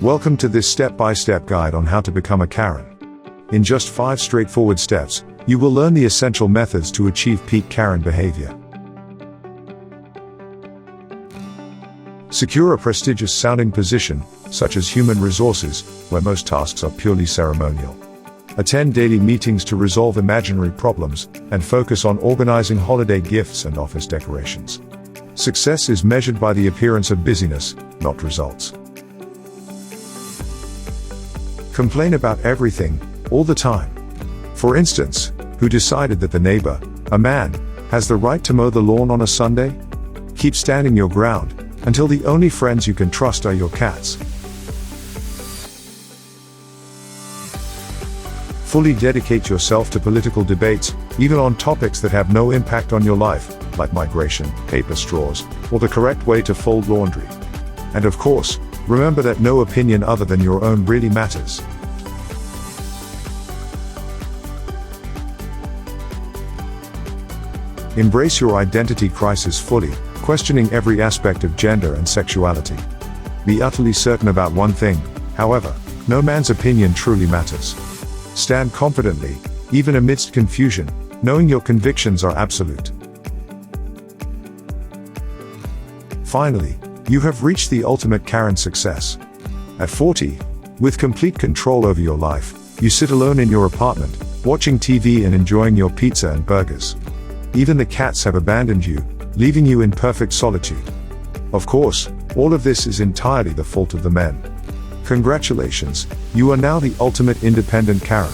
Welcome to this step-by-step guide on how to become a Karen. In just 5 straightforward steps, you will learn the essential methods to achieve peak Karen behavior. Secure a prestigious sounding position, such as human resources, where most tasks are purely ceremonial. Attend daily meetings to resolve imaginary problems, and focus on organizing holiday gifts and office decorations. Success is measured by the appearance of busyness, not results. Complain about everything, all the time. For instance, who decided that the neighbor, a man, has the right to mow the lawn on a Sunday? Keep standing your ground, until the only friends you can trust are your cats. Fully dedicate yourself to political debates, even on topics that have no impact on your life, like migration, paper straws, or the correct way to fold laundry. And of course, remember that no opinion other than your own really matters. Embrace your identity crisis fully, questioning every aspect of gender and sexuality. Be utterly certain about one thing, however, no man's opinion truly matters. Stand confidently, even amidst confusion, knowing your convictions are absolute. Finally, you have reached the ultimate Karen success. At 40, with complete control over your life, you sit alone in your apartment, watching TV and enjoying your pizza and burgers. Even the cats have abandoned you, leaving you in perfect solitude. Of course, all of this is entirely the fault of the men. Congratulations, you are now the ultimate independent Karen.